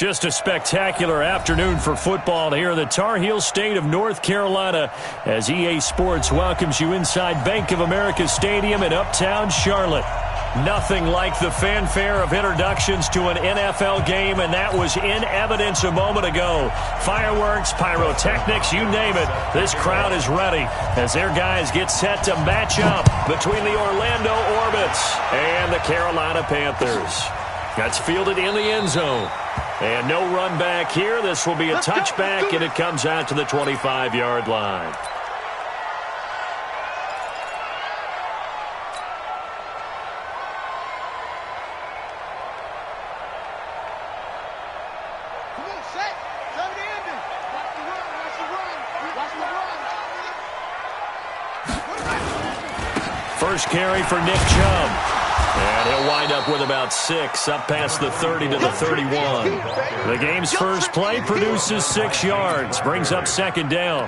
Just a spectacular afternoon for football here in the Tar Heel state of North Carolina as EA Sports welcomes you inside Bank of America Stadium in uptown Charlotte. Nothing like the fanfare of introductions to an NFL game, and that was in evidence a moment ago. Fireworks, pyrotechnics, you name it. This crowd is ready as their guys get set to match up between the Orlando Orbits and the Carolina Panthers. That's fielded in the end zone. And no run back here. This will be a touchback, and it comes out to the 25-yard line. First carry for Nick Chubb. And he'll wind up with about 6, up past the 30 to the 31. The game's first play produces 6 yards, brings up second down.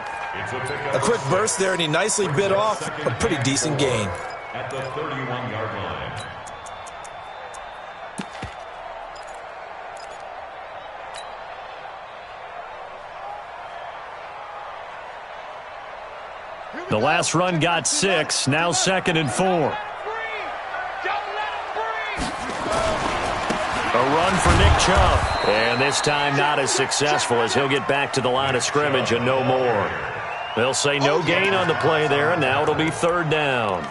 A quick burst there, and he nicely bit off a pretty decent gain. At the 31-yard line. The last run got 6, now 2nd and 4. A run for Nick Chubb. And this time not as successful as he'll get back to the line of scrimmage and no more. They'll say no gain on the play there, and now it'll be third down.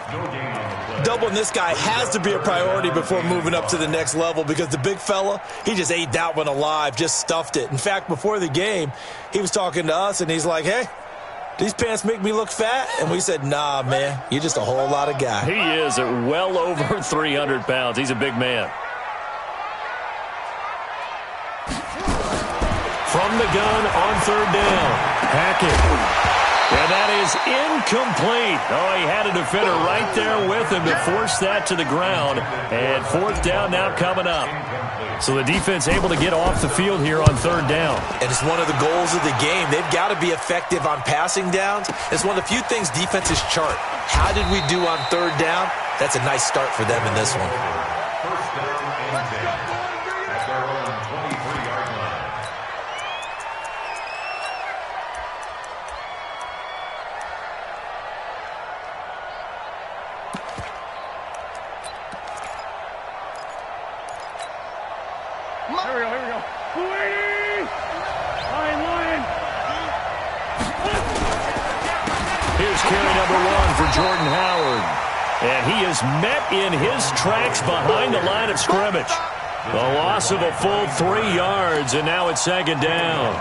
Doubling this guy has to be a priority before moving up to the next level because the big fella, he just ate that one alive, just stuffed it. In fact, before the game, he was talking to us, and he's like, hey, these pants make me look fat? And we said, nah, man, you're just a whole lot of guy. He is at well over 300 pounds. He's a big man. From the gun on third down. Hackett. And that is incomplete. Oh, he had a defender right there with him to force that to the ground. And fourth down now coming up. So the defense able to get off the field here on third down. And it's one of the goals of the game. They've got to be effective on passing downs. It's one of the few things defenses chart. How did we do on third down? That's a nice start for them in this one. First down and 10 at their own 23-yard line. Here we go. Line. Here's carry number 1 for Jordan Howard. And he is met in his tracks behind the line of scrimmage. A loss of a full 3 yards, and now it's second down.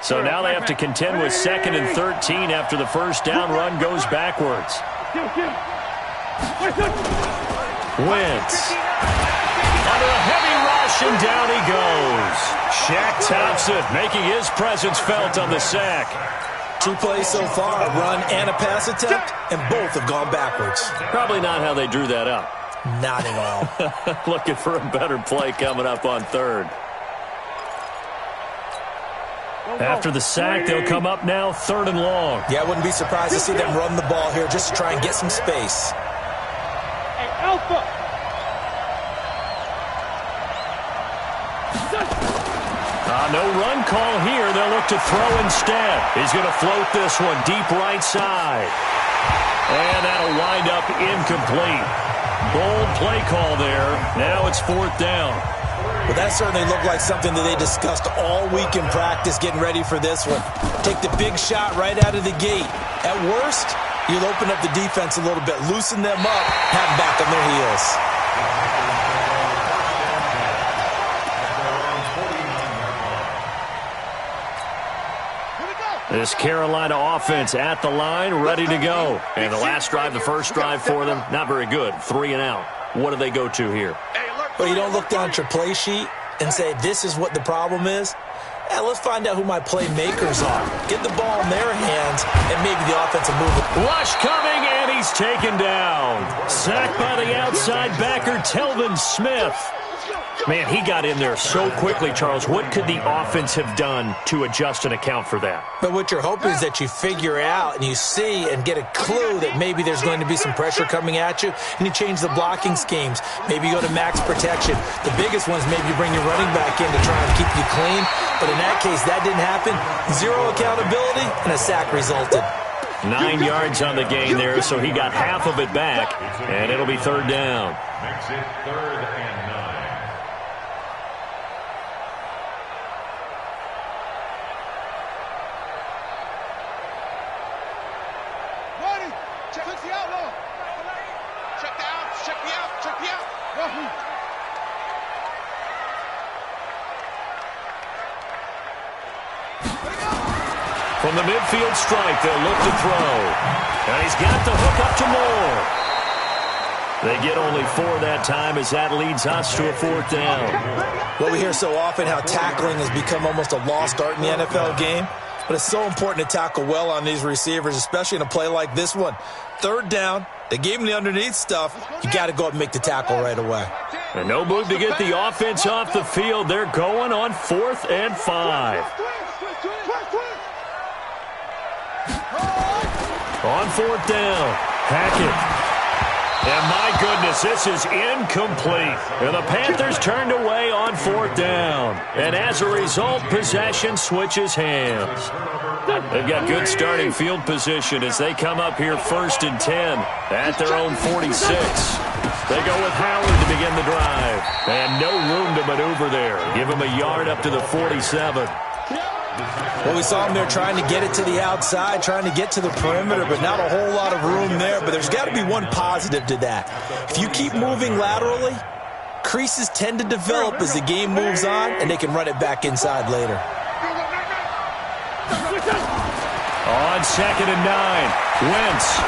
So now they have to contend with 2nd and 13 after the first down run goes backwards. Wentz. Under a heavy rush, and down he goes. Shaq Thompson making his presence felt on the sack. 2 plays so far, a run and a pass attempt, and both have gone backwards. Probably not how they drew that up. Not at all. Looking for a better play coming up on third. After the sack, they'll come up now 3rd and long. Yeah, I wouldn't be surprised to see them run the ball here just to try and get some space. Alpha. No run call here. They'll look to throw instead. He's going to float this one deep right side. And that'll wind up incomplete. Bold play call there. Now it's 4th down. Well, that certainly looked like something that they discussed all week in practice getting ready for this one. Take the big shot right out of the gate. At worst, you'll open up the defense a little bit, loosen them up, have them back on their heels. This Carolina offense at the line, ready to go. And the last drive, the first drive for them, not very good. 3 and out. What do they go to here? Well, you don't look down at your play sheet and say, this is what the problem is. Let's find out who my playmakers are. Get the ball in their hands, and maybe the offensive move. Rush coming, and he's taken down. Sacked by the outside backer, Telvin Smith. Man, he got in there so quickly, Charles. What could the offense have done to adjust and account for that? But what you're hoping is that you figure out and you see and get a clue that maybe there's going to be some pressure coming at you, and you change the blocking schemes. Maybe you go to max protection. The biggest ones, maybe you bring your running back in to try and keep you clean. But in that case, that didn't happen. Zero accountability, and a sack resulted. 9 yards on the gain there, so he got half of it back, and it'll be third down. Makes it 3rd and 9. Check the outlaw. Check the out. Check the out. Check the out. From the midfield stripe, they'll look to throw. And he's got the hook up to Moore. They get only 4 that time as that leads us to a 4th down. Well, we hear so often how tackling has become almost a lost art in the NFL game. But it's so important to tackle well on these receivers, especially in a play like this one. 3rd down, they gave him the underneath stuff. You got to go up and make the tackle right away. And no move to get the offense off the field. They're going on 4th and 5. On 4th down, Hackett. And my goodness, this is incomplete. And the Panthers turned away on 4th down. And as a result, possession switches hands. They've got good starting field position as they come up here 1st and 10 at their own 46. They go with Howard to begin the drive. And no room to maneuver there. Give him a yard up to the 47. Well, we saw him there trying to get it to the outside, trying to get to the perimeter, but not a whole lot of room there. But there's got to be one positive to that. If you keep moving laterally, creases tend to develop as the game moves on, and they can run it back inside later. On 2nd and 9, Wentz.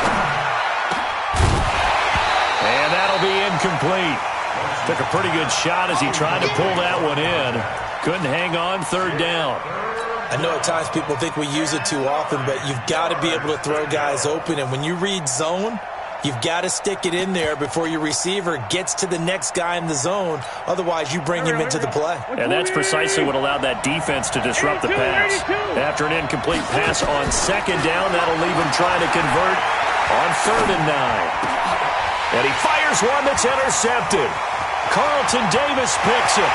And that'll be incomplete. Took a pretty good shot as he tried to pull that one in. Couldn't hang on, 3rd down. I know at times people think we use it too often, but you've got to be able to throw guys open. And when you read zone, you've got to stick it in there before your receiver gets to the next guy in the zone. Otherwise, you bring him into the play. And that's precisely what allowed that defense to disrupt the pass. After an incomplete pass on 2nd down, that'll leave him trying to convert on 3rd and 9. And he fires one that's intercepted. Carlton Davis picks it.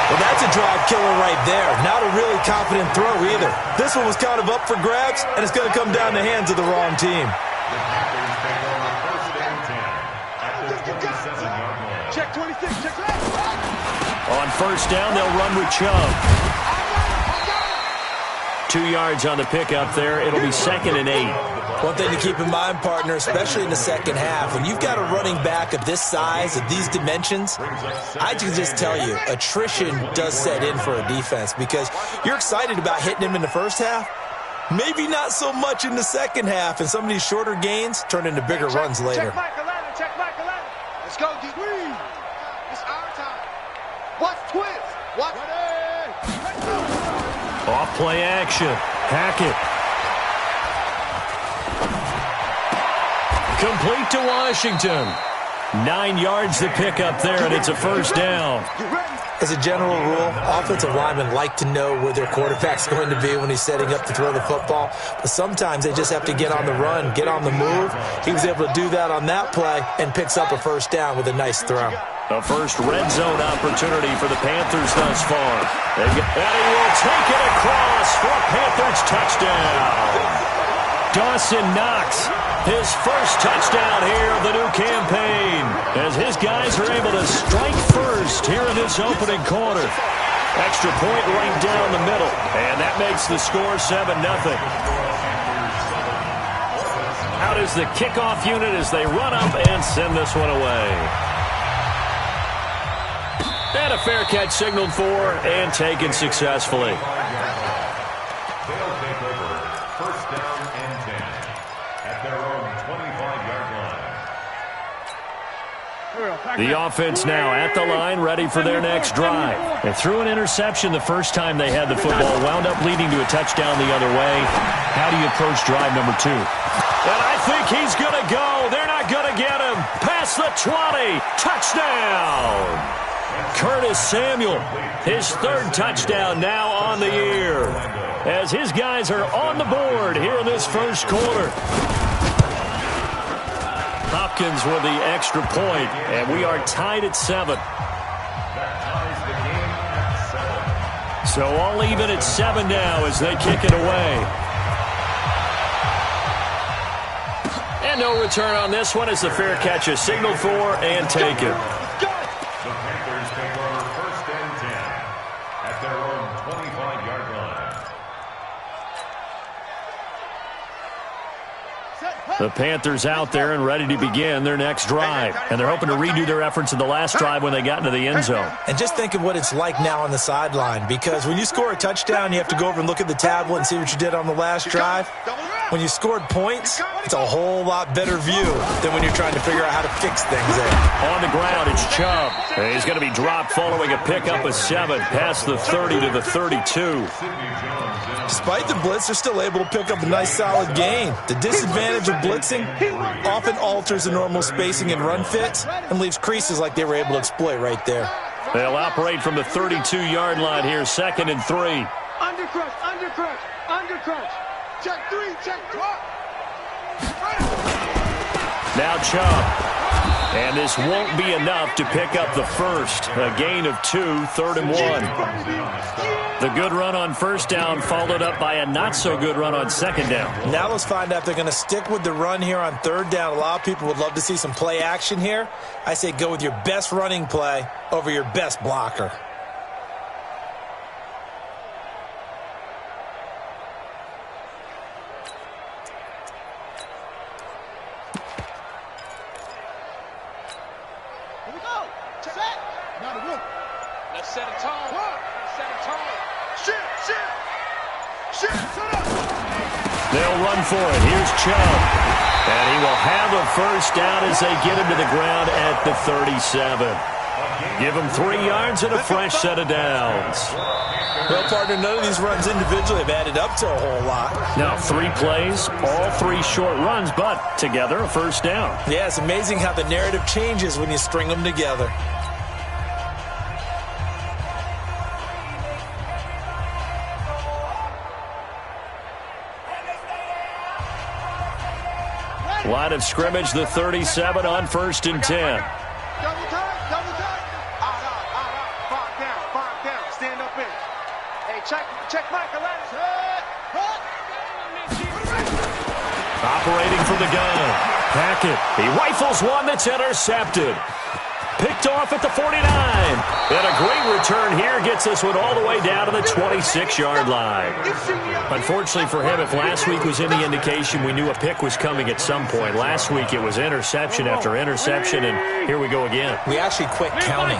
Well, that's a drive killer right there. Not a really confident throw either. This one was kind of up for grabs, and it's going to come down the hands of the wrong team. Check 26. Check that. On 1st down, they'll run with Chubb. 2 yards on the pickup there. It'll be 2nd and 8. One thing to keep in mind, partner, especially in the second half, when you've got a running back of this size, of these dimensions, I can just tell you, attrition does set in for a defense because you're excited about hitting him in the first half, maybe not so much in the second half, and some of these shorter gains turn into bigger runs later. Check Michael Allen. Check Michael Allen. Let's go, D. It's our time. Watch twist. Watch. Off play action. Hackett. Complete to Washington. 9 yards to pick up there, and it's a 1st down. As a general rule, offensive linemen like to know where their quarterback's going to be when he's setting up to throw the football. But sometimes they just have to get on the run, get on the move. He was able to do that on that play and picks up a 1st down with a nice throw. A first red zone opportunity for the Panthers thus far. And he will take it across for a Panthers touchdown. Dawson Knox, his first touchdown here of the new campaign, as his guys are able to strike first here in this opening quarter. Extra point right down the middle, and that makes the score 7-0. Out is the kickoff unit as they run up and send this one away. And a fair catch signaled for and taken successfully. The offense now at the line, ready for their next drive. They threw an interception the first time they had the football, wound up leading to a touchdown the other way. How do you approach drive number 2? And I think he's going to go. They're not going going to get him. Past the 20. Touchdown. Curtis Samuel, his third touchdown now on the year, as his guys are on the board here in this first quarter. Hopkins with the extra point, and we are tied at 7. So all even at 7 now as they kick it away. And no return on this one as the fair catch is signaled for and taken. The Panthers out there and ready to begin their next drive. And they're hoping to redo their efforts in the last drive when they got into the end zone. And just think of what it's like now on the sideline, because when you score a touchdown, you have to go over and look at the tablet and see what you did on the last drive. When you scored points, it's a whole lot better view than when you're trying to figure out how to fix things there. On the ground, it's Chubb. And he's going to be dropped following a pickup of 7 past the 30 to the 32. Despite the blitz, they're still able to pick up a nice solid gain. The disadvantage of blitzing often alters the normal spacing and run fits and leaves creases like they were able to exploit right there. They'll operate from the 32-yard line here, 2nd and 3. Under crunch, under crunch, under crunch. Check 3, check 3. Now Chubb. And this won't be enough to pick up the first. A gain of 2, 3rd and 1. The good run on first down followed up by a not-so-good run on second down. Now let's find out if they're going to stick with the run here on third down. A lot of people would love to see some play action here. I say go with your best running play over your best blocker. Here we go. Set. Now the room. Let's set a tone. Set a tone. Shit. Set up. They'll run for it. Here's Chubb. And he will have a first down as they get him to the ground at the 37. Give him 3 yards and a fresh set of downs. Well, partner, none of these runs individually have added up to a whole lot. Now 3 plays, all 3 short runs, but together a first down. Yeah, it's amazing how the narrative changes when you string them together. Line of scrimmage, the 37 on 1st and 10. Double time. Five down. Stand up in. Hey, check Michael. Operating from the gun. Hackett. He rifles one that's intercepted. Picked off at the 49. And a great return here gets this one all the way down to the 26-yard line. Unfortunately for him, if last week was any indication, we knew a pick was coming at some point. Last week it was interception after interception, and here we go again. We actually quit counting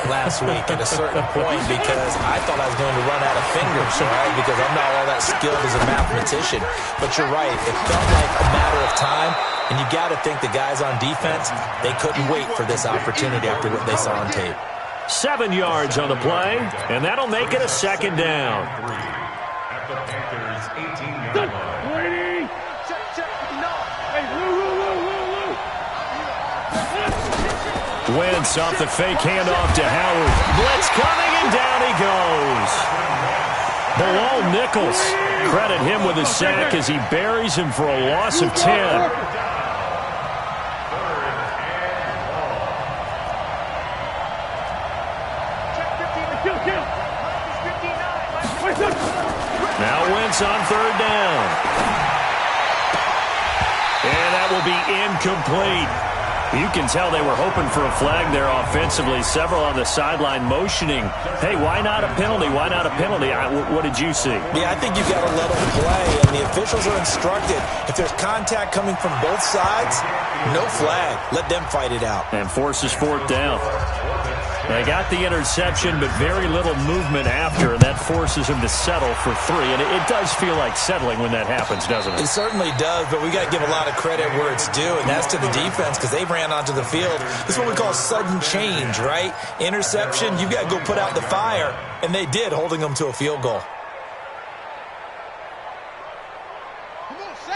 last week at a certain point because I thought I was going to run out of fingers, right? Because I'm not all that skilled as a mathematician. But you're right. It felt like a matter of time. And you got to think the guys on defense, they couldn't wait for this opportunity after what they saw on tape. 7 yards on the play, and that'll make it a second down. At the Panthers' 18-yard line. Wentz off the fake handoff to Howard. Blitz coming, and down he goes. Below Nichols. Credit him with a sack as he buries him for a loss of 10. Now Wentz on 3rd down. And that will be incomplete. You can tell they were hoping for a flag there offensively. Several on the sideline motioning, hey, why not a penalty? Why not a penalty? What did you see? Yeah, I think you've got to let them play, and the officials are instructed. If there's contact coming from both sides, no flag. Let them fight it out. And forces 4th down. They got the interception, but very little movement after, and that forces him to settle for 3. And it does feel like settling when that happens, doesn't it? It certainly does, but we got to give a lot of credit where it's due, and that's to the defense because they ran onto the field. This is what we call sudden change, right? Interception, you've got to go put out the fire, and they did, holding them to a field goal.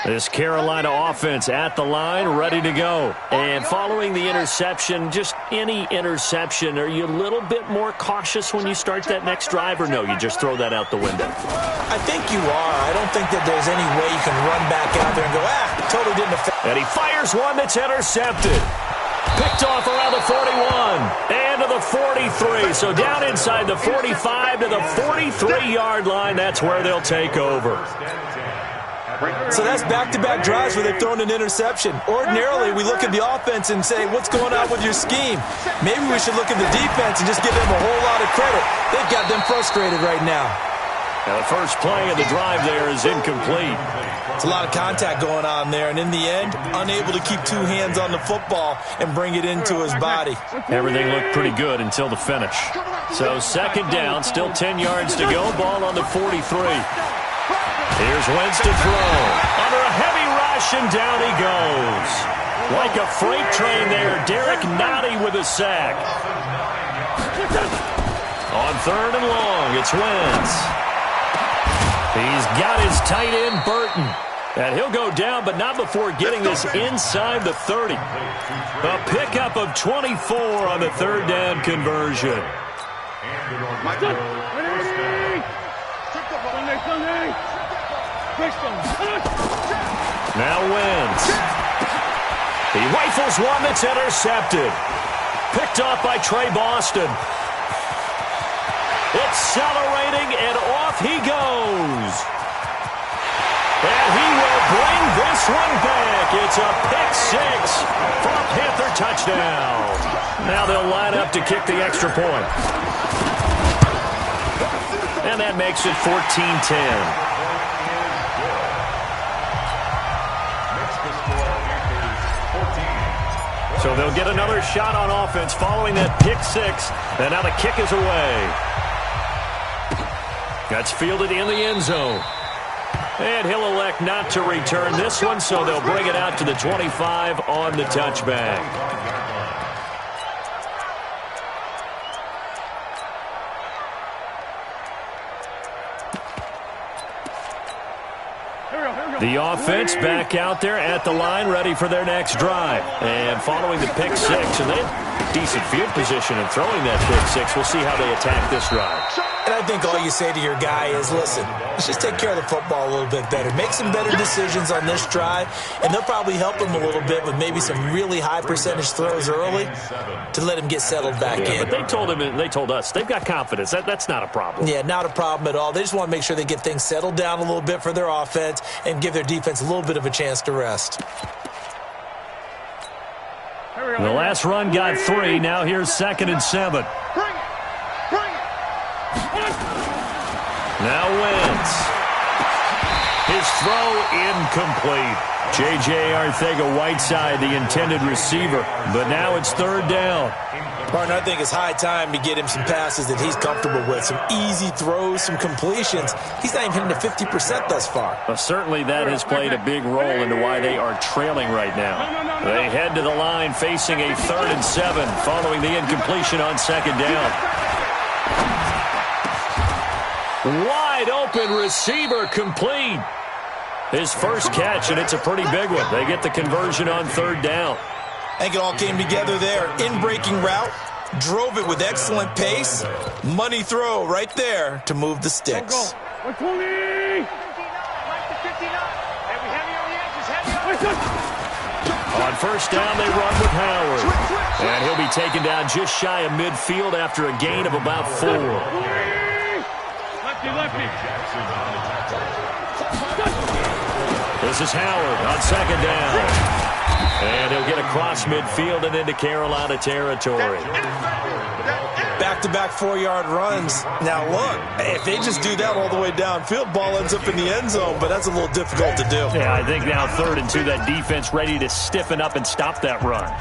This Carolina offense at the line, ready to go. And following the interception, just any interception, are you a little bit more cautious when you start that next drive, or no, you just throw that out the window? I think you are. I don't think that there's any way you can run back out there and go, totally didn't affect. And he fires one that's intercepted. Picked off around the 41 and to the 43. So down inside the 45 to the 43-yard line. That's where they'll take over. So that's back-to-back drives where they've thrown an interception. Ordinarily, we look at the offense and say, what's going on with your scheme? Maybe we should look at the defense and just give them a whole lot of credit. They've got them frustrated right now. Now the first play of the drive there is incomplete. It's a lot of contact going on there, and in the end, unable to keep two hands on the football and bring it into his body. Everything looked pretty good until the finish. So second down, still 10 yards to go, ball on the 43. Here's Wentz to throw. Under a heavy rush, and down he goes. Like a freight train there, Derek Nottie with a sack. On third and long, it's Wentz. He's got his tight end, Burton. And he'll go down, but not before getting this inside the 30. A pickup of 24 on the third down conversion. Now Wentz. He rifles one that's intercepted. Picked off by Trey Boston. Accelerating, and off he goes. And he will bring this one back. It's a pick six for a Panther touchdown. Now they'll line up to kick the extra point. And that makes it 14-10. So they'll get another shot on offense following that pick six. And now the kick is away. That's fielded in the end zone. And he'll elect not to return this one, so they'll bring it out to the 25 on the touchback. The offense back out there at the line, ready for their next drive. And following the pick six, and they have decent field position in throwing that pick six. We'll see how they attack this drive. And I think all you say to your guy is, listen, let's just take care of the football a little bit better. Make some better decisions on this drive, and they'll probably help him a little bit with maybe some really high percentage throws early to let him get settled back in. But they told him, and they told us, they've got confidence. That's not a problem. Yeah, not a problem at all. They just want to make sure they get things settled down a little bit for their offense and give their defense a little bit of a chance to rest. The last run got 3. Now here's 2nd and 7. Now Wentz. His throw incomplete. J.J. Arcega-Whiteside, the intended receiver. But now it's 3rd down. Partner, I think it's high time to get him some passes that he's comfortable with. Some easy throws, some completions. He's not even hitting to 50% thus far. Well, certainly that has played a big role into why they are trailing right now. They head to the line facing a 3rd and 7 following the incompletion on 2nd down. Wide open receiver complete. His first catch, and it's a pretty big one. They get the conversion on 3rd down. I think it all came together there. In-breaking route, drove it with excellent pace. Money throw right there to move the sticks. On 1st down, they run with Howard. And he'll be taken down just shy of midfield after a gain of about 4. This is Howard on 2nd down. And he'll get across midfield and into Carolina territory. Back-to-back 4-yard runs. Now, look, if they just do that all the way downfield, ball ends up in the end zone, but that's a little difficult to do. Yeah, I think now 3rd and 2, that defense ready to stiffen up and stop that run.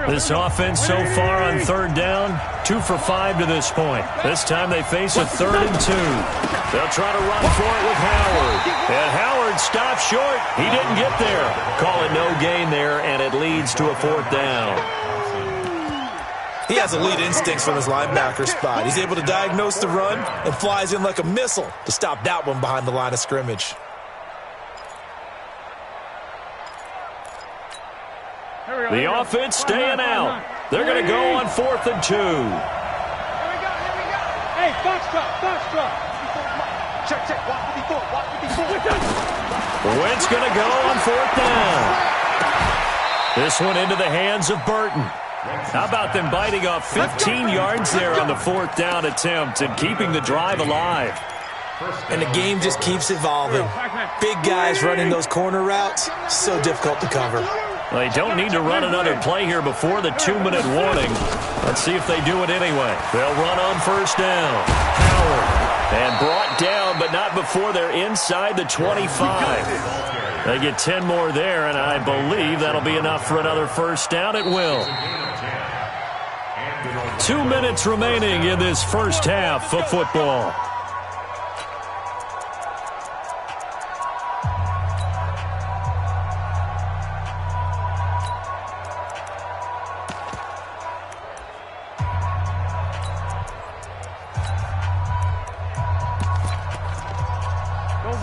This offense so far on 3rd down, 2 for 5 to this point. This time they face a 3rd and 2. They'll try to run for it with Howard. And Howard stops short. He didn't get there. Call it no gain there, and it leads to a 4th down. He has elite instincts from his linebacker spot. He's able to diagnose the run and flies in like a missile to stop that one behind the line of scrimmage. The offense staying out. They're going to go on 4th and 2. Here we go. Hey, box drop. Check. Watch before. Wentz going to go on 4th down. This one into the hands of Burton. How about them biting off 15 yards there on the 4th down attempt and keeping the drive alive? And the game just keeps evolving. Big guys running those corner routes, so difficult to cover. Well, they don't need to run another play here before the 2-minute warning. Let's see if they do it anyway. They'll run on 1st down. Howard. And brought down, but not before they're inside the 25. They get 10 more there, and I believe that'll be enough for another 1st down. It will. 2 minutes remaining in this first half of football.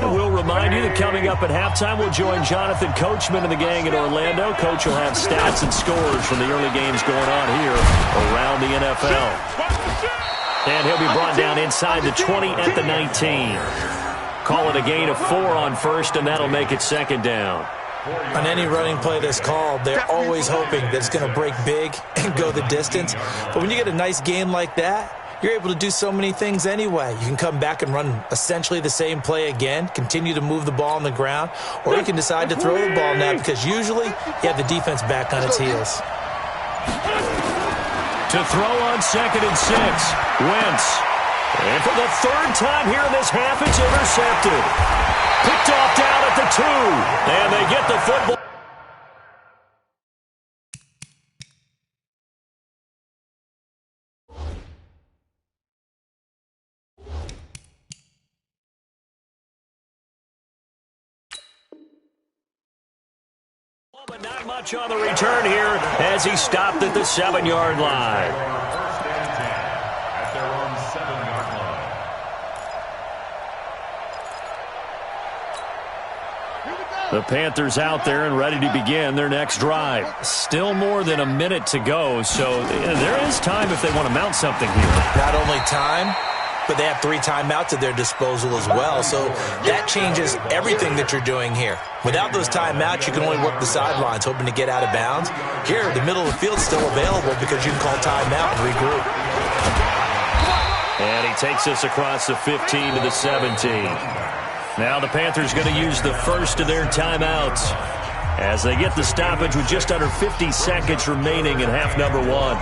We'll remind you that coming up at halftime, we'll join Jonathan Coachman and the gang in Orlando. Coach will have stats and scores from the early games going on here around the NFL. And he'll be brought down inside the 20 at the 19. Call it a gain of 4 on 1st, and that'll make it 2nd down. On any running play that's called, they're always hoping that it's going to break big and go the distance. But when you get a nice game like that, you're able to do so many things anyway. You can come back and run essentially the same play again, continue to move the ball on the ground, or you can decide to throw the ball now because usually you have the defense back on its heels. To throw on 2nd and 6, Wentz. And for the 3rd time here in this half, it's intercepted. Picked off down at the 2, and they get the football. But not much on the return here as he stopped at the 7-yard line. First and 10 at their own 7-yard line. The Panthers out there and ready to begin their next drive. Still more than a minute to go, so there is time if they want to mount something here. Not only time, but they have 3 timeouts at their disposal as well, so that changes everything that you're doing here. Without those timeouts, you can only work the sidelines, hoping to get out of bounds. Here, the middle of the field's still available because you can call timeout and regroup. And he takes us across the 15 to the 17. Now the Panthers going to use the first of their timeouts as they get the stoppage with just under 50 seconds remaining in half number 1.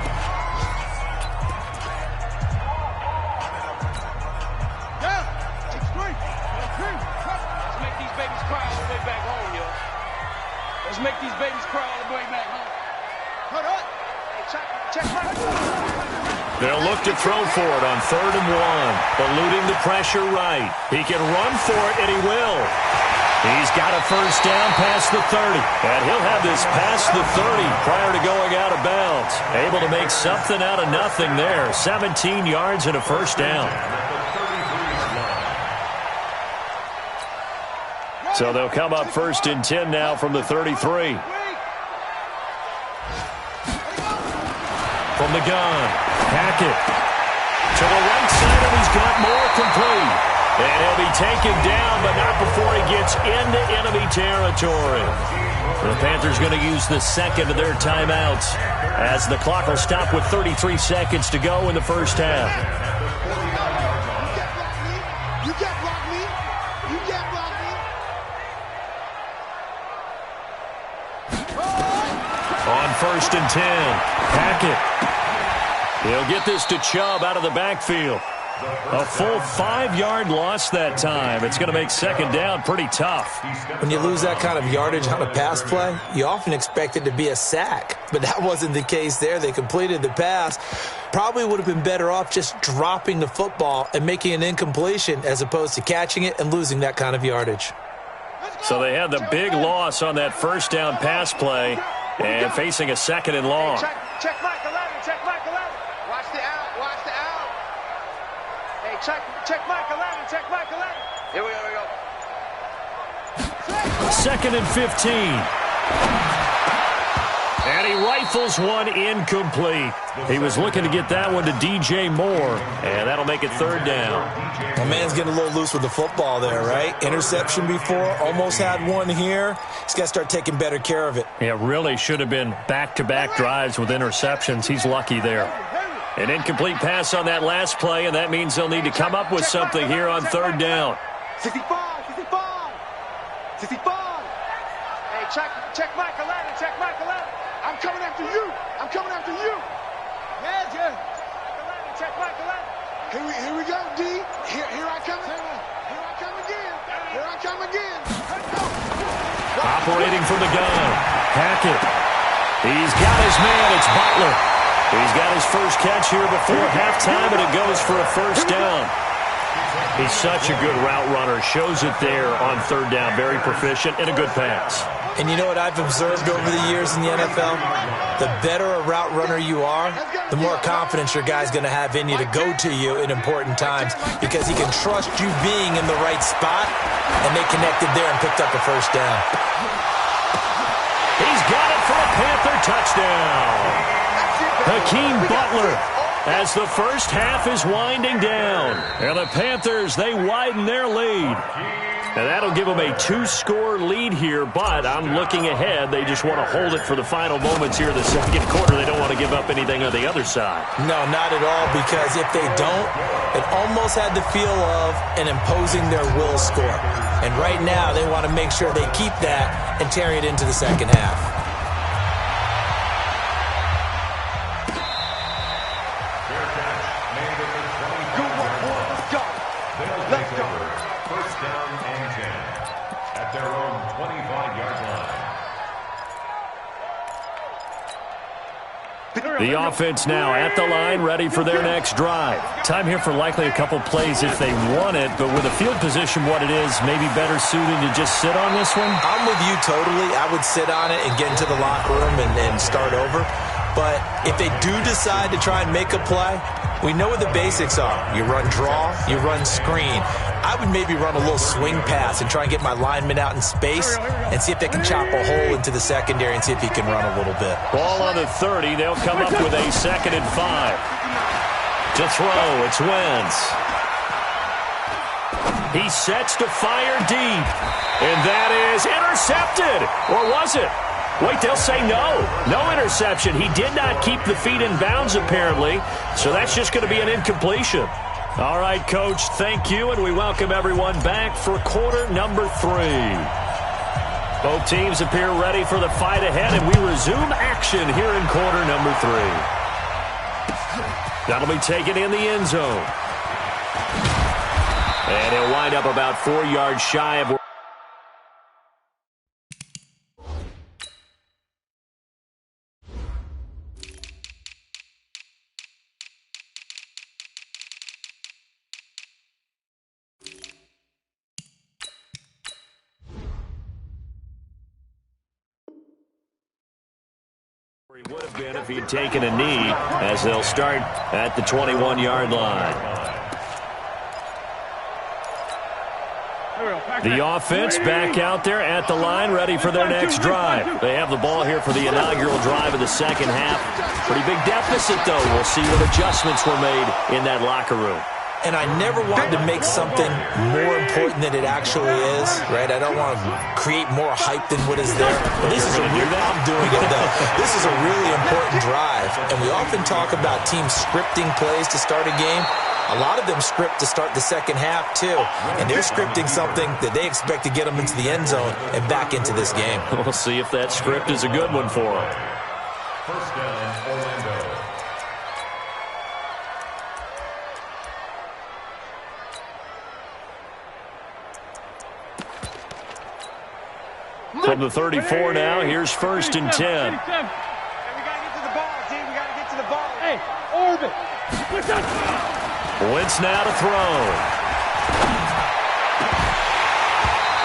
Make these babies cry all the way back home. Hold on. Check right. They'll look to throw for it on 3rd and 1. Eluding the pressure right. He can run for it, and he will. He's got a 1st down past the 30. And he'll have this past the 30 prior to going out of bounds. Able to make something out of nothing there. 17 yards and a 1st down. So they'll come up 1st and 10 now from the 33. From the gun, Hackett to the right side, and he's got more complete. And he'll be taken down, but not before he gets into enemy territory. The Panthers going to use the 2nd of their timeouts as the clock will stop with 33 seconds to go in the first half. On 1st and 10, Hackett. He'll get this to Chubb out of the backfield. A full 5-yard loss that time. It's going to make 2nd down pretty tough. When you lose that kind of yardage on a pass play, you often expect it to be a sack. But that wasn't the case there. They completed the pass. Probably would have been better off just dropping the football and making an incompletion as opposed to catching it and losing that kind of yardage. So they had the big loss on that 1st down pass play and facing a 2nd and long. Check Mike 11. Check Mike 11. check Michael Allen, check Michael Allen. Here we go. Second and 15. And he rifles one incomplete. He was looking to get that one to DJ Moore, and that'll make it third down. My man's getting a little loose with the football there, right? Interception before, almost had one here. He's got to start taking better care of it. Yeah, really should have been back-to-back drives with interceptions. He's lucky there. An incomplete pass on that last play, and that means they'll need to come up with something here on third down. 65. Hey, check Michael Allen, check Michael Allen. I'm coming after you. Yeah. Michael Allen, check Michael Allen. Here we go, D. Here I come again. Operating from the gun. Hackett. He's got his man. It's Butler. He's got his first catch here before halftime, and it goes for a first down. He's such a good route runner. Shows it there on third down. Very proficient and a good pass. And you know what I've observed over the years in the NFL? The better a route runner you are, the more confidence your guy's going to have in you to go to you in important times because he can trust you being in the right spot, and they connected there and picked up a first down. He's got it for a Panther touchdown. Hakeem Butler, as the first half is winding down. And the Panthers, they widen their lead. And that'll give them a 2-score lead here, but I'm looking ahead. They just want to hold it for the final moments here in the second quarter. They don't want to give up anything on the other side. No, not at all, because if they don't, it almost had the feel of an imposing their will score. And right now, they want to make sure they keep that and carry it into the second half. The offense now at the line, ready for their next drive. Time here for likely a couple plays if they want it, but with the field position what it is, maybe better suited to just sit on this one? I'm with you totally. I would sit on it and get into the locker room and start over. But if they do decide to try and make a play, we know what the basics are. You run draw, you run screen. I would maybe run a little swing pass and try and get my lineman out in space and see if they can chop a hole into the secondary and see if he can run a little bit. Ball on the 30. They'll come up with a 2nd and 5. To throw, it's Wentz. He sets to fire deep. And that is intercepted. Or was it? Wait, they'll say no. No interception. He did not keep the feet in bounds, apparently. So that's just going to be an incompletion. All right, Coach, thank you, and we welcome everyone back for quarter number 3. Both teams appear ready for the fight ahead, and we resume action here in quarter number 3. That'll be taken in the end zone. And he'll wind up about 4 yards shy of... He would have been if he'd taken a knee, as they'll start at the 21-yard line. The offense back out there at the line, ready for their next drive. They have the ball here for the inaugural drive of the second half. Pretty big deficit, though. We'll see what adjustments were made in that locker room. And I never wanted to make something more important than it actually is, right? I don't want to create more hype than what is there. But this is I'm doing it, though. This is a really important drive. And we often talk about teams scripting plays to start a game. A lot of them script to start the second half, too. And they're scripting something that they expect to get them into the end zone and back into this game. We'll see if that script is a good one for them. First down, Orlando. From the 34 now, here's 1st and 10. Hey, we got to get to the ball, team. We got to get to the ball. Hey, orbit. Wentz now to throw.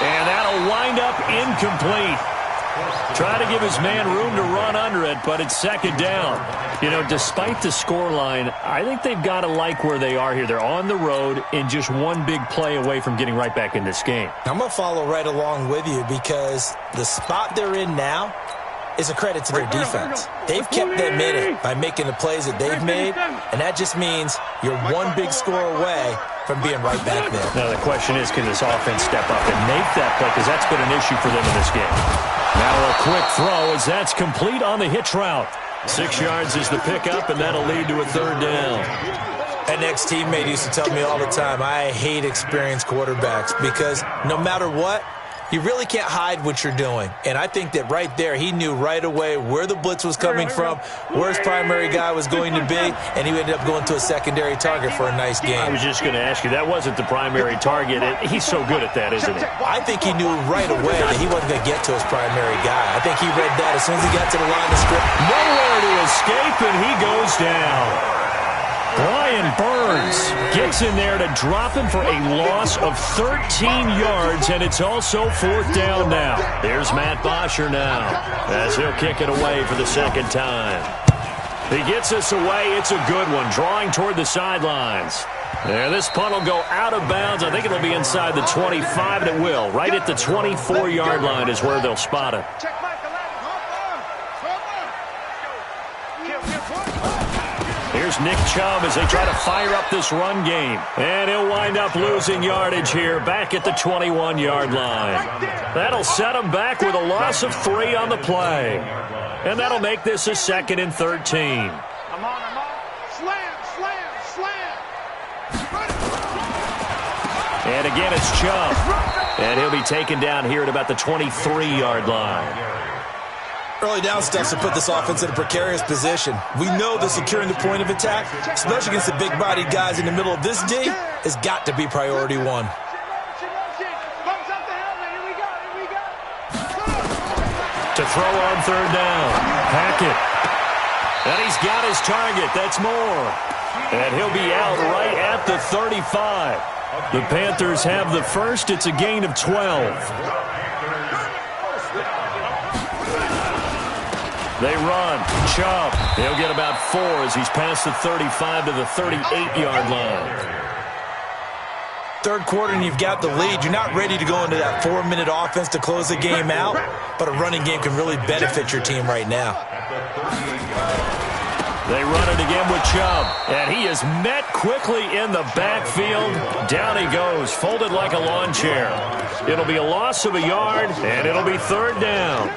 And that'll wind up incomplete. Try to give his man room to run under it, but it's second down. You know, despite the scoreline, I think they've got to like where they are here. They're on the road and just one big play away from getting right back in this game. I'm going to follow right along with you because the spot they're in now is a credit to their defense. They've kept them in it by making the plays that they've made, and that just means you're one big score away from being right back there. Now the question is, can this offense step up and make that play, because that's been an issue for them in this game. Now a quick throw as that's complete on the hitch route. 6 yards is the pickup, and that'll lead to a third down. An ex-teammate used to tell me all the time, I hate experienced quarterbacks because no matter what, you really can't hide what you're doing. And I think that right there, he knew right away where the blitz was coming from, where his primary guy was going to be, and he ended up going to a secondary target for a nice game. I was just going to ask you, that wasn't the primary target. He's so good at that, isn't he? I think he knew right away that he wasn't going to get to his primary guy. I think he read that as soon as he got to the line of scrimmage. Nowhere to escape, and he goes down. Brian Burns gets in there to drop him for a loss of 13 yards, and it's also fourth down now. There's Matt Bosher now as he'll kick it away for the second time. He gets us away. It's a good one, drawing toward the sidelines. There, this punt will go out of bounds. I think it'll be inside the 25, and it will. Right at the 24-yard line is where they'll spot it. Here's Nick Chubb as they try to fire up this run game. And he'll wind up losing yardage here back at the 21-yard line. That'll set him back with a loss of 3 on the play. And that'll make this a 2nd and 13. I'm on. Slam. And again, it's Chubb. And he'll be taken down here at about the 23-yard line. Early down stuff to put this offense in a precarious position. We know that securing the point of attack, especially against the big-bodied guys in the middle of this D, has got to be priority one. To throw on third down. Hackett. And he's got his target. That's Moore. And he'll be out right at the 35. The Panthers have the first. It's a gain of 12. They run. Chubb. He'll get about 4 as he's past the 35 to the 38-yard line. Third quarter and you've got the lead. You're not ready to go into that 4-minute offense to close the game out, but a running game can really benefit your team right now. They run it again with Chubb, and he is met quickly in the backfield. Down he goes, folded like a lawn chair. It'll be a loss of a yard, and it'll be third down.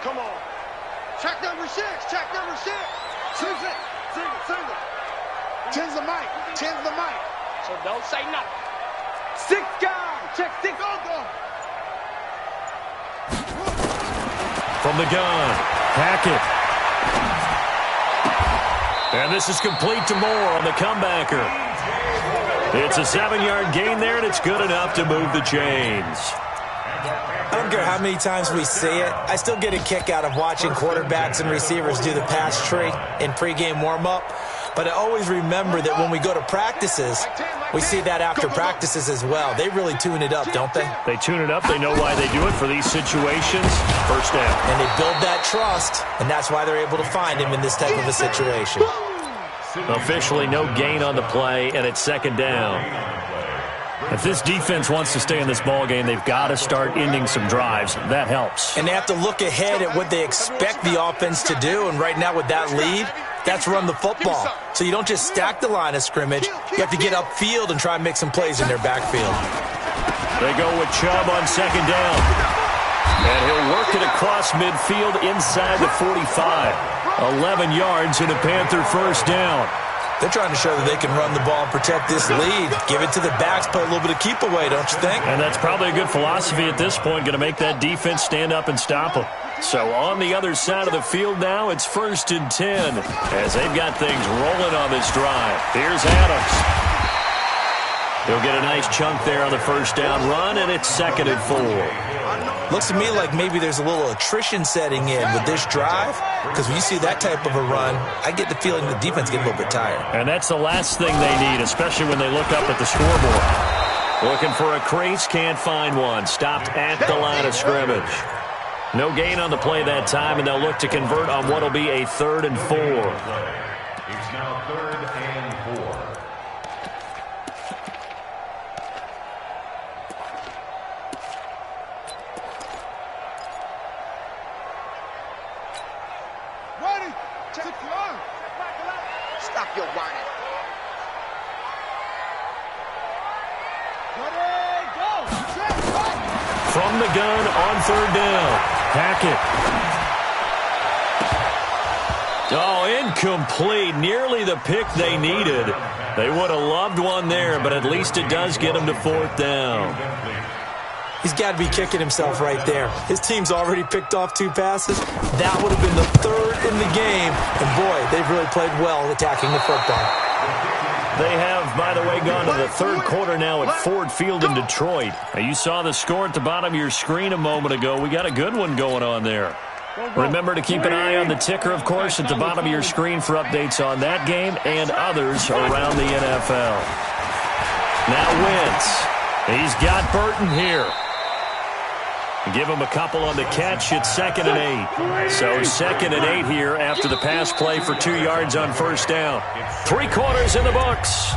Come on. Check number 6. Single. Tens the mic. So don't say nothing. 6 guys. Check 6. Go. From the gun, Hackett. And this is complete to Moore on the comebacker. It's a 7-yard gain there, and it's good enough to move the chains. I don't care how many times we see it, I still get a kick out of watching quarterbacks and receivers do the pass tree in pregame warm-up. But I always remember that when we go to practices, we see that after practices as well. They really tune it up, don't they? They tune it up. They know why they do it for these situations. First down. And they build that trust, and that's why they're able to find him in this type of a situation. Officially no gain on the play, and it's second down. If this defense wants to stay in this ballgame, they've got to start ending some drives. That helps. And they have to look ahead at what they expect the offense to do. And right now with that lead, that's run the football. So you don't just stack the line of scrimmage. You have to get upfield and try and make some plays in their backfield. They go with Chubb on second down. And he'll work it across midfield inside the 45. 11 yards and a Panther first down. They're trying to show that they can run the ball and protect this lead. Give it to the backs, play a little bit of keep away, don't you think? And that's probably a good philosophy at this point, going to make that defense stand up and stop them. So on the other side of the field now, it's 1st and 10 as they've got things rolling on this drive. Here's Adams. He'll get a nice chunk there on the first down run, and it's 2nd and 4. Looks to me like maybe there's a little attrition setting in with this drive, because when you see that type of a run, I get the feeling the defense gets a little bit tired. And that's the last thing they need, especially when they look up at the scoreboard. Looking for a crease, can't find one. Stopped at the line of scrimmage. No gain on the play that time, and they'll look to convert on what will be a 3rd and 4. It's now 3rd and 4. Ready? Take the line. Stop your whining. Ready, go. From the gun on 3rd down. Hackett. Oh, incomplete. Nearly the pick they needed. They would have loved one there, but at least it does get them to 4th down. He's got to be kicking himself right there. His team's already picked off 2 passes. That would have been the 3rd in the game. And, boy, they've really played well attacking the football. They have, by the way, gone to the 3rd quarter now at Ford Field in Detroit. Now, you saw the score at the bottom of your screen a moment ago. We got a good one going on there. Remember to keep an eye on the ticker, of course, at the bottom of your screen for updates on that game and others around the NFL. Now Wentz. He's got Burton here. Give him a couple on the catch. It's 2nd and 8. So 2nd and 8 here after the pass play for 2 yards on first down. 3 quarters in the books.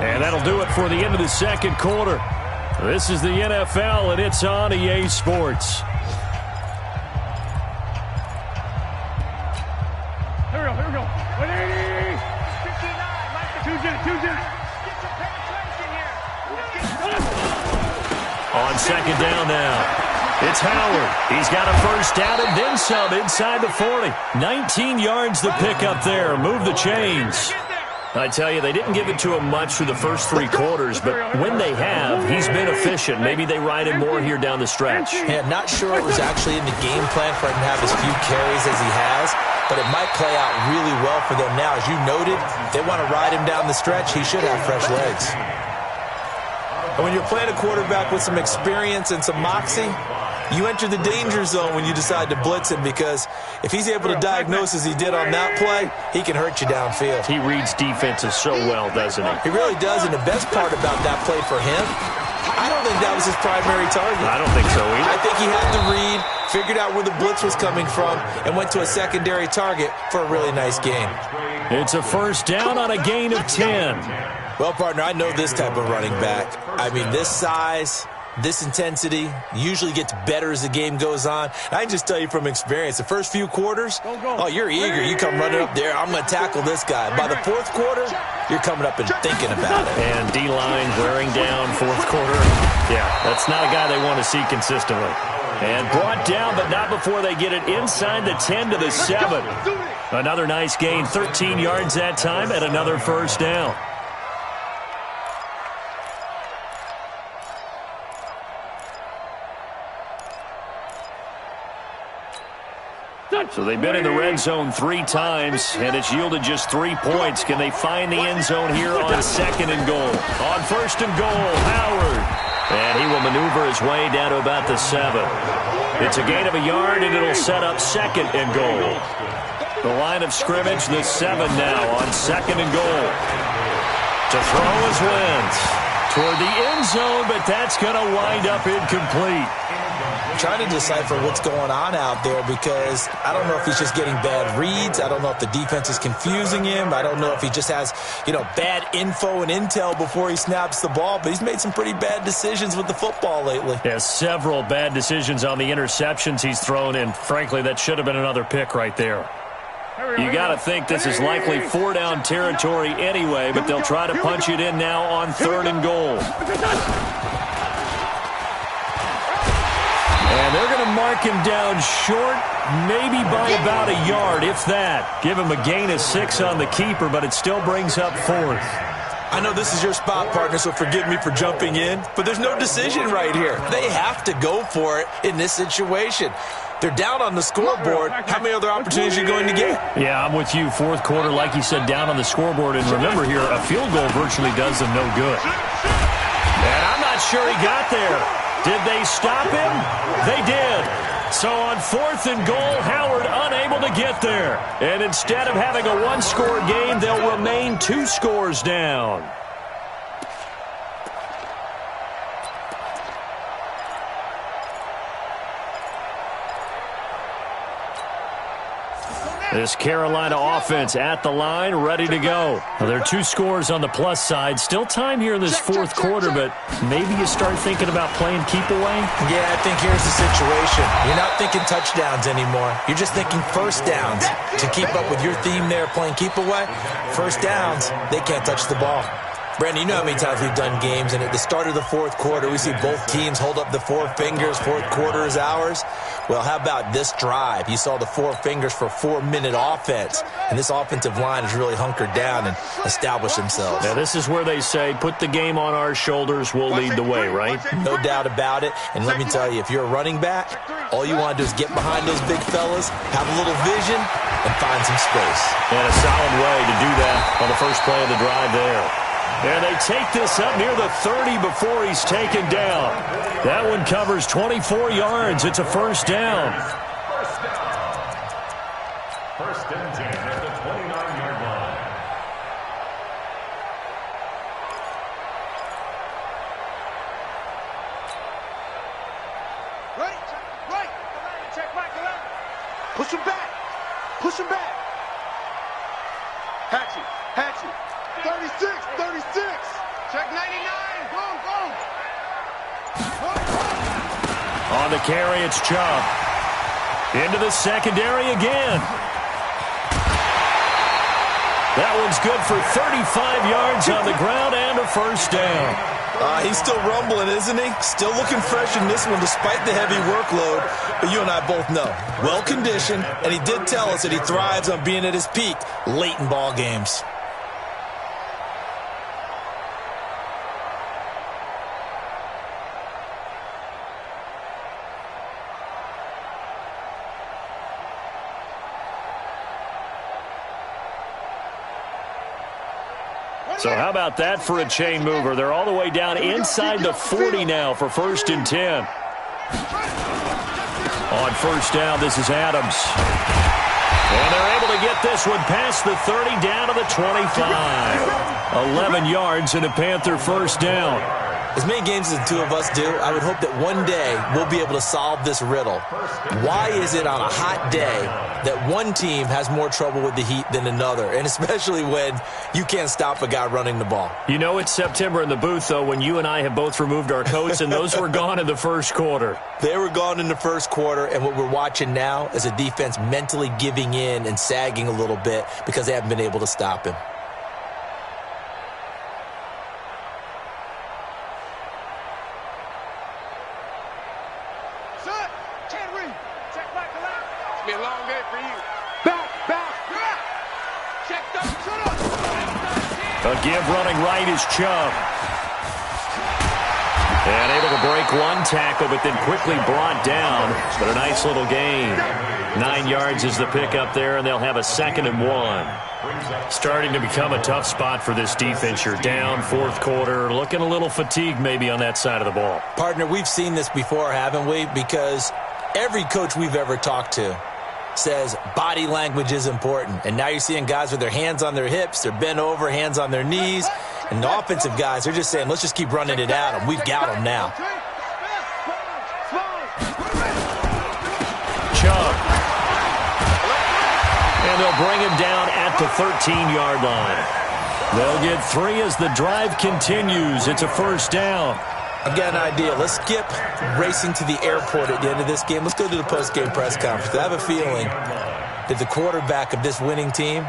And that'll do it for the end of the 2nd quarter. This is the NFL, and it's on EA Sports. Here we go. 180. 59. On 2nd down now. It's Howard. He's got a first down and then some inside the 40. 19 yards to pick up there. Move the chains. I tell you, they didn't give it to him much through the first 3 quarters, but when they have, he's been efficient. Maybe they ride him more here down the stretch. Yeah, not sure it was actually in the game plan for him to have as few carries as he has, but it might play out really well for them now. As you noted, they want to ride him down the stretch. He should have fresh legs. And when you're playing a quarterback with some experience and some moxie, you enter the danger zone when you decide to blitz him, because if he's able to diagnose as he did on that play, he can hurt you downfield. He reads defenses so well, doesn't he? He really does, and the best part about that play for him, I don't think that was his primary target. I don't think so either. I think he had to read, figured out where the blitz was coming from, and went to a secondary target for a really nice gain. It's a first down on a gain of 10. Well, partner, I know this type of running back. I mean, this size, this intensity usually gets better as the game goes on. I can just tell you from experience, the first few quarters, oh, you're eager. You come running up there, I'm going to tackle this guy. By the 4th quarter, you're coming up and thinking about it. And D-line wearing down 4th quarter. Yeah, that's not a guy they want to see consistently. And brought down, but not before they get it inside the 10 to the 7. Another nice gain, 13 yards that time, and another first down. So they've been in the red zone 3 times, and it's yielded just 3 points. Can they find the end zone here on 2nd and goal? On 1st and goal, Howard. And he will maneuver his way down to about the 7. It's a gain of a yard, and it'll set up 2nd and goal. The line of scrimmage, the 7 now on 2nd and goal. To throw is Wentz. Toward the end zone, but that's going to wind up incomplete. Trying to decipher what's going on out there, because I don't know if he's just getting bad reads. I don't know if the defense is confusing him. I don't know if he just has, bad info and intel before he snaps the ball, but he's made some pretty bad decisions with the football lately. Yeah, several bad decisions on the interceptions he's thrown, and frankly, that should have been another pick right there. You got to think this is likely 4-down territory anyway, but they'll try to punch it in now on 3rd and goal. And they're going to mark him down short, maybe by about a yard, if that. Give him a gain of 6 on the keeper, but it still brings up 4th. I know this is your spot, partner, so forgive me for jumping in, but there's no decision right here. They have to go for it in this situation. They're down on the scoreboard. How many other opportunities are you going to get? Yeah, I'm with you. 4th quarter, like you said, down on the scoreboard. And remember here, a field goal virtually does them no good. not sure he got there. Did they stop him? They did. So on 4th and goal, Howard unable to get there. And instead of having a one-score game, they'll remain 2 scores down. This Carolina offense at the line, ready to go. Well, there are 2 scores on the plus side. Still time here in this 4th quarter, but maybe you start thinking about playing keep away? Yeah, I think here's the situation. You're not thinking touchdowns anymore. You're just thinking first downs. To keep up with your theme there, playing keep away, first downs, they can't touch the ball. Brandon, you know how many times we've done games, and at the start of the 4th quarter, we see both teams hold up the 4 fingers, 4th quarter is ours. Well, how about this drive? You saw the 4 fingers for 4-minute offense, and this offensive line has really hunkered down and established themselves. Now, this is where they say, put the game on our shoulders, we'll lead the way, right? No doubt about it, and let me tell you, if you're a running back, all you want to do is get behind those big fellas, have a little vision, and find some space. And a solid way to do that on the first play of the drive there. And they take this up near the 30 before he's taken down. That one covers 24 yards. It's a first down. First and 10 at the 29-yard line. Right. Check back, 11. Push him back. Push him back. Hatchet. 36. Check 99. Go. On the carry, it's Chubb. Into the secondary again. That one's good for 35 yards on the ground and a first down. He's still rumbling, isn't he? Still looking fresh in this one despite the heavy workload. But you and I both know, well-conditioned, and he did tell us that he thrives on being at his peak late in ball games. So how about that for a chain mover? They're all the way down inside the 40 now for 1st and 10. On first down, this is Adams. And they're able to get this one past the 30 down to the 25. 11 yards and a Panther first down. As many games as the two of us do, I would hope that one day we'll be able to solve this riddle. Why is it on a hot day that one team has more trouble with the heat than another, and especially when you can't stop a guy running the ball? You know it's September in the booth, though, when you and I have both removed our coats, and those were gone in the first quarter. They were gone in the first quarter, and what we're watching now is a defense mentally giving in and sagging a little bit because they haven't been able to stop him. A give running right is Chubb. And able to break one tackle, but then quickly brought down. But a nice little gain. 9 yards is the pickup there, and they'll have a 2nd and 1. Starting to become a tough spot for this defense. You're down 4th quarter, looking a little fatigued maybe on that side of the ball. Partner, we've seen this before, haven't we? Because every coach we've ever talked to says body language is important. And now you're seeing guys with their hands on their hips, they're bent over, hands on their knees. And the offensive guys, they're just saying, let's just keep running it at them. We've got them now. Chubb. And they'll bring him down at the 13-yard line. They'll get 3 as the drive continues. It's a first down. I've got an idea. Let's skip racing to the airport at the end of this game. Let's go to the post-game press conference. I have a feeling that the quarterback of this winning team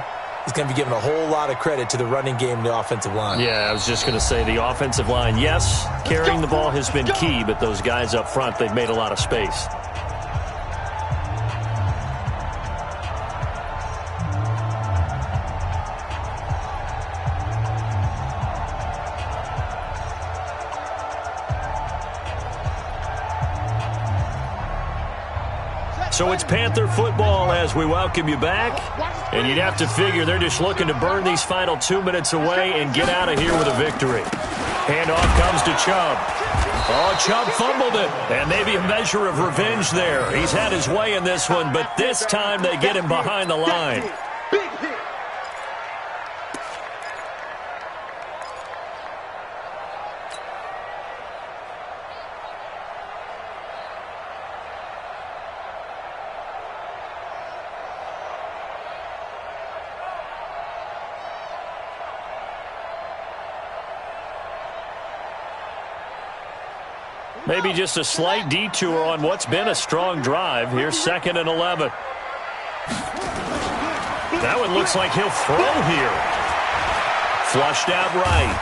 is going to be giving a whole lot of credit to the running game and the offensive line. Yeah, I was just going to say the offensive line, yes, carrying the ball has been key, but those guys up front, they've made a lot of space. So it's Panther football as we welcome you back. And you'd have to figure they're just looking to burn these final 2 minutes away and get out of here with a victory. Handoff comes to Chubb. Oh, Chubb fumbled it, and maybe a measure of revenge there. He's had his way in this one, but this time they get him behind the line. Big hit. Maybe just a slight detour on what's been a strong drive. Here's 2nd and 11. That one looks like he'll throw here. Flushed out right.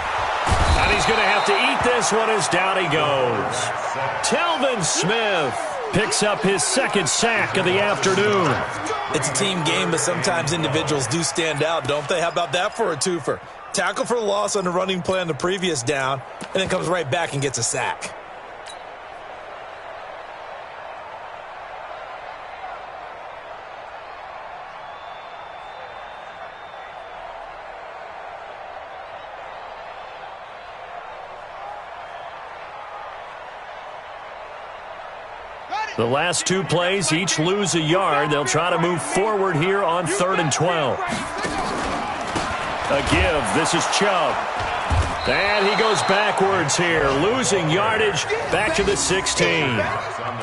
And he's going to have to eat this one as down he goes. Telvin Smith picks up his 2nd sack of the afternoon. It's a team game, but sometimes individuals do stand out, don't they? How about that for a twofer? Tackle for loss on the running play on the previous down, and then comes right back and gets a sack. The last 2 plays, each lose a yard. They'll try to move forward here on 3rd and 12. A give. This is Chubb. And he goes backwards here, losing yardage back to the 16.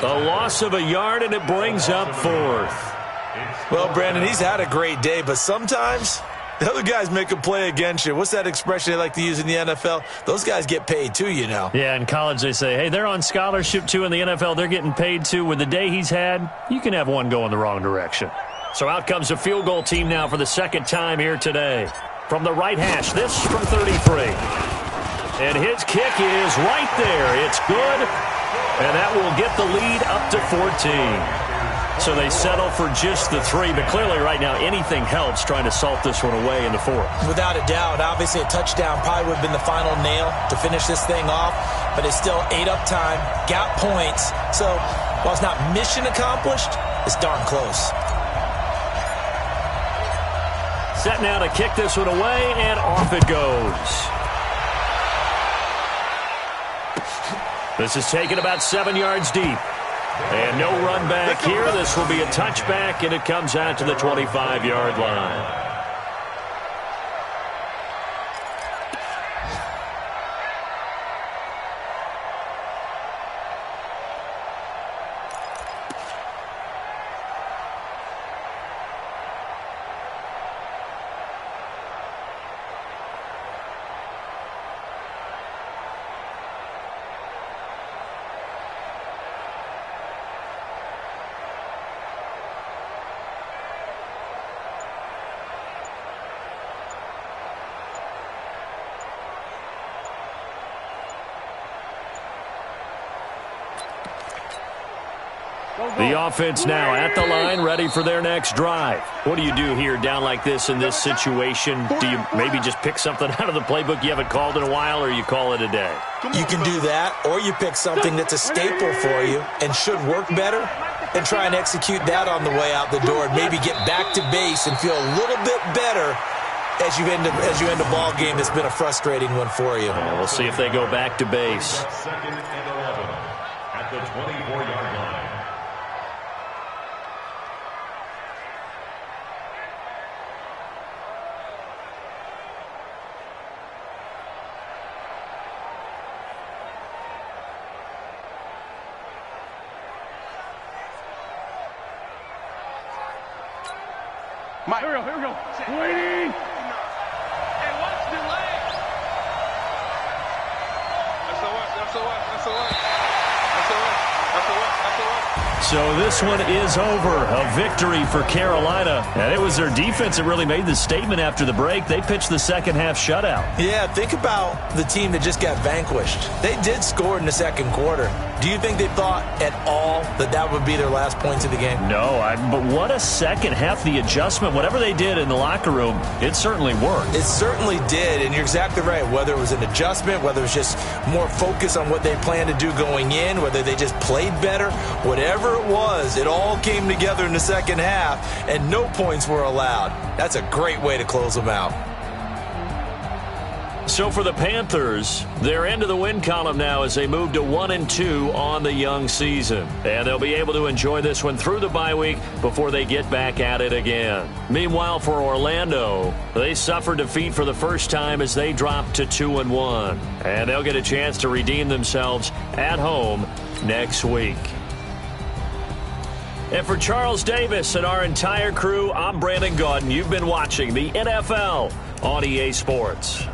The loss of a yard, and it brings up 4th. Well, Brandon, he's had a great day, but sometimes the other guys make a play against you. What's that expression they like to use in the NFL? Those guys get paid too, you know. Yeah, in college they say, hey, they're on scholarship too. In the NFL, they're getting paid too. With the day he's had, you can have one go in the wrong direction. So out comes a field goal team now for the 2nd time here today. From the right hash, this from 33. And his kick is right there. It's good, and that will get the lead up to 14. So they settle for just the 3, but clearly right now anything helps trying to salt this one away in the 4th. Without a doubt, obviously a touchdown probably would have been the final nail to finish this thing off, but it's still 8 up time, got points. So while it's not mission accomplished, it's darn close. Set now to kick this one away, and off it goes. This is taken about 7 yards deep. And no run back here. This will be a touchback, and it comes out to the 25-yard line. The offense now at the line, ready for their next drive. What do you do here down like this in this situation? Do you maybe just pick something out of the playbook you haven't called in a while, or you call it a day? You can do that, or you pick something that's a staple for you and should work better and try and execute that on the way out the door and maybe get back to base and feel a little bit better as you end a ball game that's been a frustrating one for you. We'll see if they go back to base. 2nd and 11 at the 24-yard line. Mike, here we go. Waiting. Hey, watch the leg. That's a what? That's a what? That's a what? That's a what? That's a what? That's a what? So this one is over. A victory for Carolina. And it was their defense that really made the statement after the break. They pitched the second half shutout. Yeah, think about the team that just got vanquished. They did score in the 2nd quarter. Do you think they thought at all that that would be their last points of the game? No, but what a second half. The adjustment, whatever they did in the locker room, it certainly worked. It certainly did, and you're exactly right. Whether it was an adjustment, whether it was just more focus on what they planned to do going in, whether they just played better, whatever it was, it all came together in the second half, and no points were allowed. That's a great way to close them out. So for the Panthers, they're into the win column now as they move to 1-2 on the young season. And they'll be able to enjoy this one through the bye week before they get back at it again. Meanwhile, for Orlando, they suffered defeat for the first time as they dropped to 2-1. And they'll get a chance to redeem themselves at home next week. And for Charles Davis and our entire crew, I'm Brandon Gaudin. You've been watching the NFL on EA Sports.